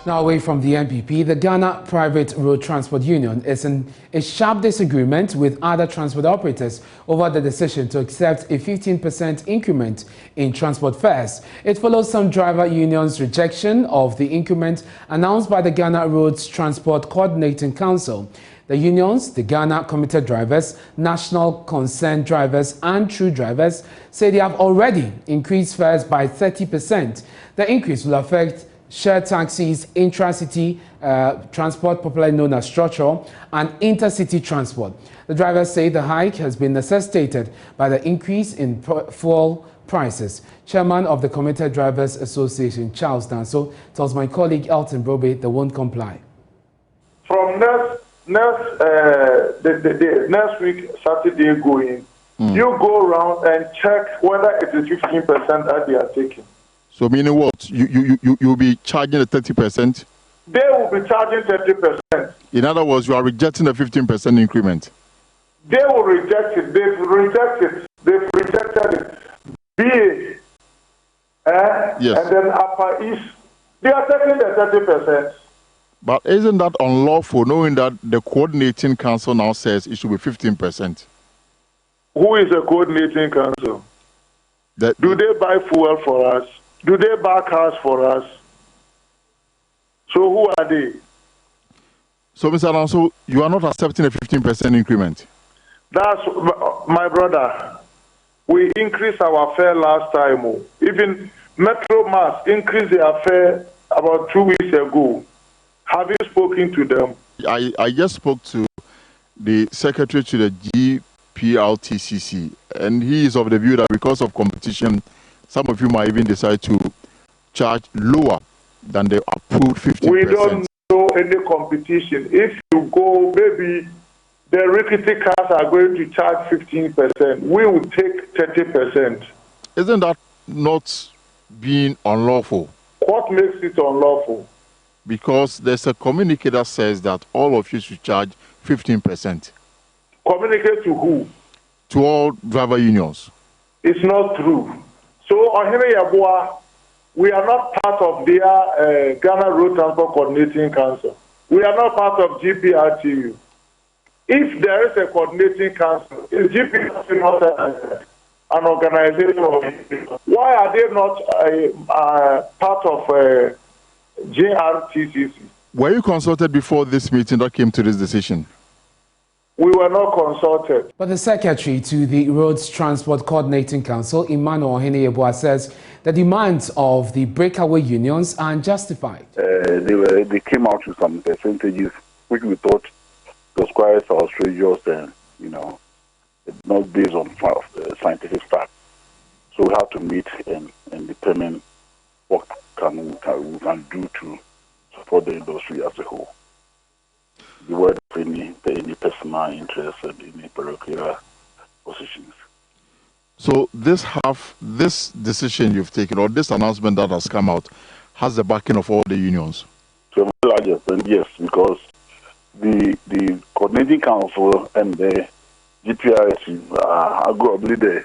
Now, away from the NPP, the Ghana Private Road Transport Union is in a sharp disagreement with other transport operators over the decision to accept a 15% increment in transport fares. It follows some driver unions' rejection of the increment announced by the Ghana Roads Transport Coordinating Council. The unions, the Ghana Commuter Drivers, National Concerned Drivers and True Drivers say they have already increased fares by 30%. The increase will affect shared taxis, intra-city transport, popularly known as structural, and intercity transport. The drivers say the hike has been necessitated by the increase in fuel prices. Chairman of the Commuter Drivers Association, Charles Danso, tells my colleague Elton Brobe they won't comply. From next week, Saturday going, you go around and check whether it is 15% that they are taking. So meaning what? You'll be charging the 30%? They will be charging 30%. In other words, you are rejecting the 15% increment. They will reject it. They've rejected it. BA, yes. and then Upper East, they are taking the 30%. But isn't that unlawful, knowing that the coordinating council now says it should be 15%? Who is the coordinating council? Do they buy fuel for us? Do they buy cars for us? So who are they? So, Mr. Alonso, you are not accepting a 15% increment? That's my brother. We increased our fare last time. Even Metro Mass increased their fare about 2 weeks ago. Have you spoken to them? I just spoke to the secretary to the GPRTU, and he is of the view that because of competition, some of you might even decide to charge lower than the approved 15%. We don't know any competition. If you go, maybe the rickety cars are going to charge 15%. We will take 30%. Isn't that not being unlawful? What makes it unlawful? Because there's a communique that says that all of you should charge 15%. Communicate to who? To all driver unions. It's not true. So, Ohene Yabua, we are not part of their Ghana Road Transport Coordinating Council. We are not part of GPRTU. If there is a coordinating council, is GPRTU not an organization? Why are they not part of GRTCC? Were you consulted before this meeting that came to this decision? We were not consulted. But the secretary to the Roads Transport Coordinating Council, Emmanuel, says the demands of the breakaway unions are unjustified. They came out with some percentages which we thought was quite outrageous and, not based on scientific facts. So we have to meet and determine what we can do to support the industry as a whole. The word of any personal interest and any parochial positions. So this decision you've taken, or this announcement that has come out, has the backing of all the unions? To a very large extent, yes, because the coordinating council and the GPRTU are arguably the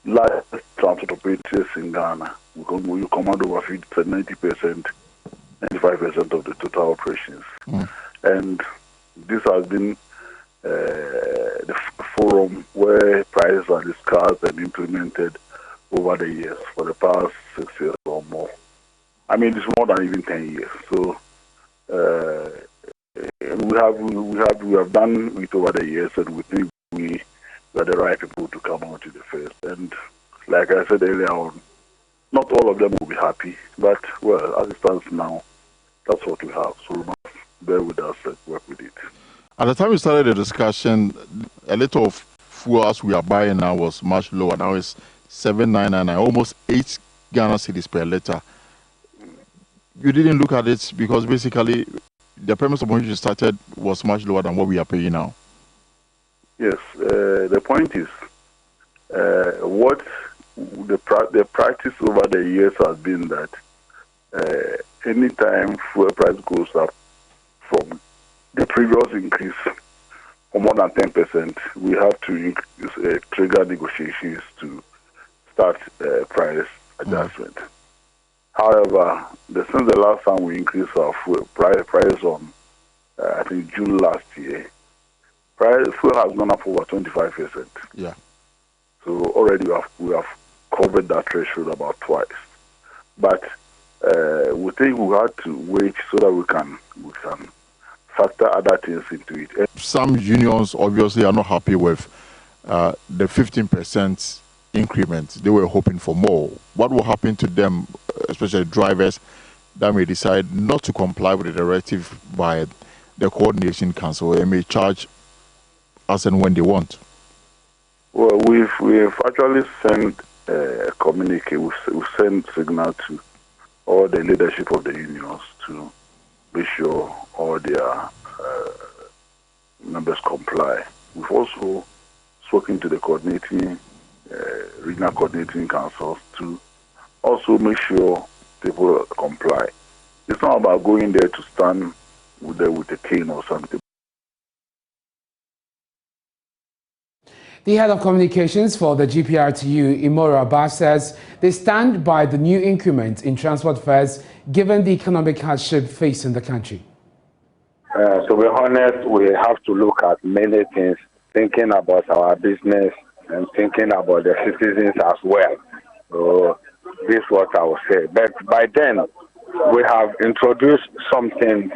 largest transport operators in Ghana. We command over 90%, 95% of the total operations. And this has been the forum where prices are discussed and implemented over the years, for the past 6 years or more. I mean, it's more than even 10 years. So we have done it over the years, and we think we are the right people to come out to the first. And like I said earlier on, not all of them will be happy, but well, as it stands now, that's what we have. So we must bear with us and work with it. At the time we started the discussion, a little of fuel as we are buying now was much lower. Now it's 7.999, almost 8 Ghana cedis per liter. You didn't look at it because basically the premise of when you started was much lower than what we are paying now. Yes, the point is what the practice over the years has been that anytime fuel price goes up from the previous increase for more than 10%, we have to trigger negotiations to start price adjustment. However, since the last time we increased our fuel price on, I think June last year, fuel has gone up over 25%. Yeah. So already we have covered that threshold about twice. But we think we have to wait so that we can factor other things into it. Some unions obviously are not happy with the 15% increment. They were hoping for more. What will happen to them, especially drivers that may decide not to comply with the directive by the coordination council? They may charge as and when they want. Well, we've actually sent a communique. We've sent signal to all the leadership of the unions to be sure all their members comply. We've also spoken to the regional coordinating councils to also make sure people comply. It's not about going there to stand with a cane or something. The head of communications for the GPRTU, Emmanuel, says they stand by the new increment in transport fares given the economic hardship facing the country. To be honest, we have to look at many things, thinking about our business and thinking about the citizens as well. So this is what I will say. But by then, we have introduced something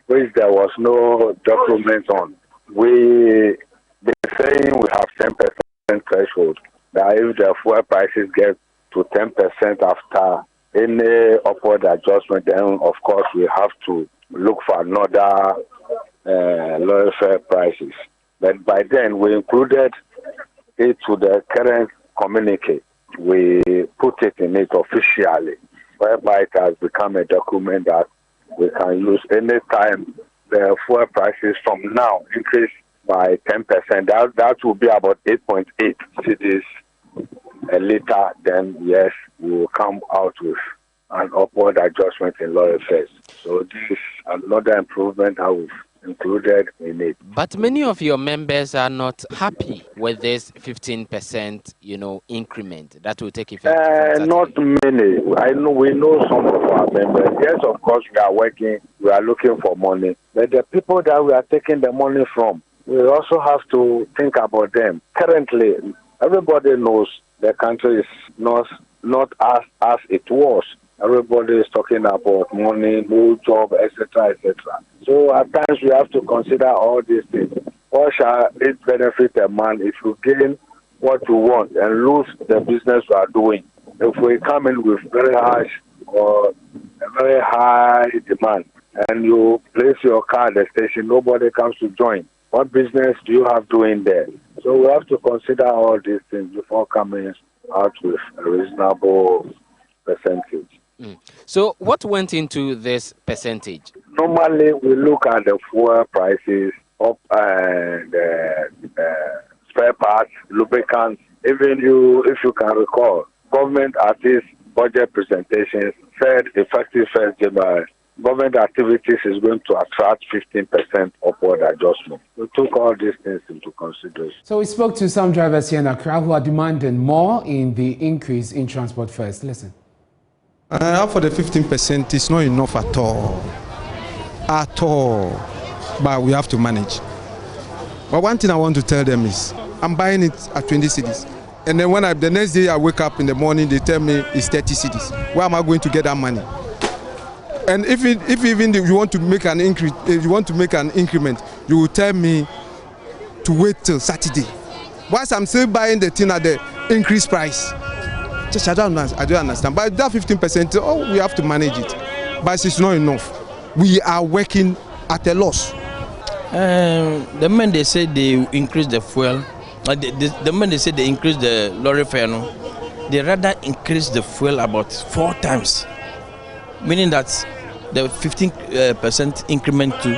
which there was no document on. We been saying we have 10% threshold. That if the fuel prices get to 10% after any upward adjustment, then of course we have to look for another lower fare prices. But by then we included it to the current communique. We put it in it officially, whereby it has become a document that we can use any time the fuel prices from now increase by 10%. That will be about 8.8 cedis a liter. Then yes, we will come out with an upward adjustment in lower fares. So this is another improvement that we've included in it. But many of your members are not happy with this 15%, increment that will take effect. Not many. We know some of our members. Yes, of course, we are working. We are looking for money. But the people that we are taking the money from, we also have to think about them. Currently, everybody knows the country is not as it was. Everybody is talking about money, no job, etc., etc. So at times we have to consider all these things. What shall it benefit a man if you gain what you want and lose the business you are doing? If we come in with very high demand and you place your car at the station, nobody comes to join. What business do you have doing there? So we have to consider all these things before coming out with a reasonable percentage. So what went into this percentage? Normally, we look at the fuel prices up and spare parts, lubricants. Even if you can recall, government at this budget presentations said effective 1st January, government activities is going to attract 15% upward adjustment. We took all these things into consideration. So we spoke to some drivers here in Accra who are demanding more in the increase in transport fares. Listen. For the 15%, it's not enough at all. At all. But we have to manage. But one thing I want to tell them is, I'm buying it at 20 cedis. And then the next day I wake up in the morning, they tell me it's 30 cedis. Where am I going to get that money? And if you want to make an increase, if you want to make an increment, you will tell me to wait till Saturday. Whilst I'm still buying the thing at the increased price. I don't understand. But that 15%, we have to manage it. But it's not enough. We are working at a loss. The men they say they increase the fuel. The men they say they increase the lorry fare. No? They rather increase the fuel about 4 times, meaning that the 15% increment too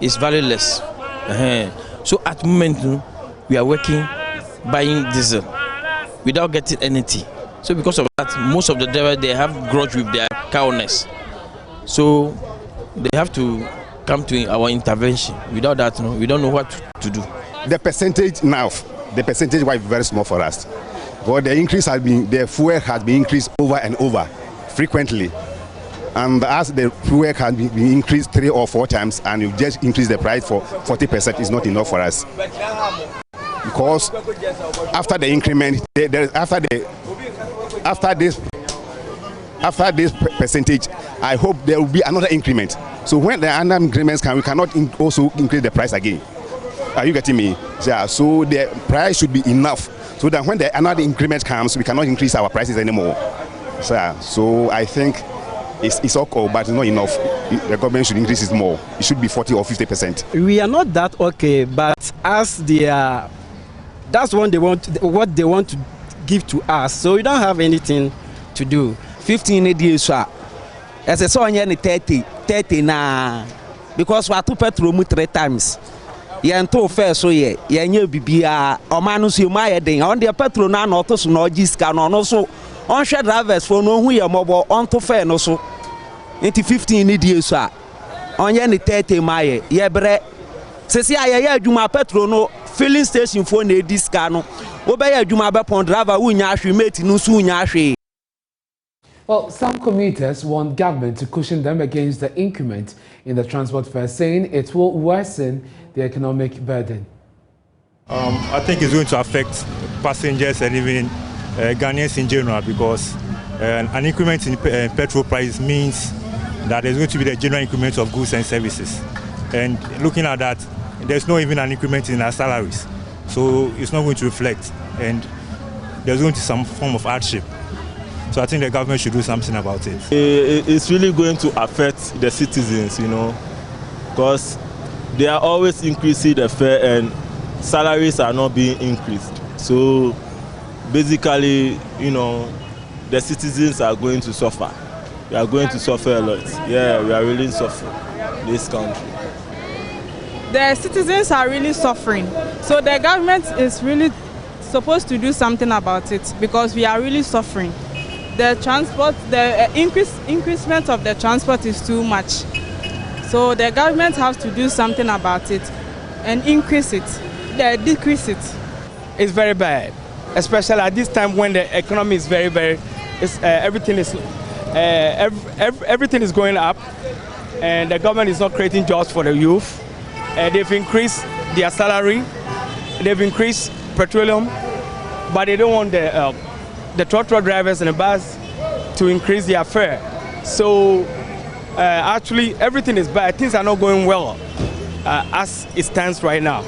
is valueless. So at the moment we are working buying diesel without getting anything. So because of that, most of the drivers, they have grudge with their car owners. So they have to come to our intervention. Without that, we don't know what to do. The percentage was very small for us. But the increase has been, the fuel has been increased over and over frequently. And as the fuel can be increased 3 or 4 times, and you just increase the price for 40% is not enough for us. Because after the increment, after this percentage, I hope there will be another increment. So when the other increments come, we cannot also increase the price again. Are you getting me? Yeah. So the price should be enough, so that when the another increment comes, we cannot increase our prices anymore. So I think it's okay, but it's not enough. The government should increase it more. It should be 40 or 50%. We are not that okay, but as they are, that's what they want to give to us. So we don't have anything to do. 15 days, as I saw in 30 na, because we are to petrol 3 times. Yanto fair so ye yenye bibia omanu so ma den on the petrol na no to so no giska no so on share drivers for no hu ye mobo on to fair no so into 15 ni die so a onye ni 30 ma ye bre sesi aye adwuma petrol no filling station for na diska no wo be ye adwuma be pon driver wu nya ahwe mate no so nya ahwe. Well, some commuters want government to cushion them against the increment in the transport fare, saying it will worsen the economic burden. I think it's going to affect passengers and even Ghanaians in general, because an increment in petrol price means that there's going to be the general increment of goods and services. And looking at that, there's not even an increment in our salaries. So it's not going to reflect, and there's going to be some form of hardship. So I think the government should do something about it. It's really going to affect the citizens, you know, because they are always increasing the fare and salaries are not being increased. So basically, you know, the citizens are going to suffer. We are going to suffer a lot. Yeah, we are really suffering in this country. The citizens are really suffering. So the government is really supposed to do something about it, because we are really suffering. The transport, the increasement of the transport is too much. So the government has to do something about it and increase it, decrease it. It's very bad, especially at this time when the economy is everything is going up, and the government is not creating jobs for the youth. They've increased their salary, they've increased petroleum, but they don't want the truck drivers and the bus to increase their fare. So actually everything is bad. Things are not going well as it stands right now.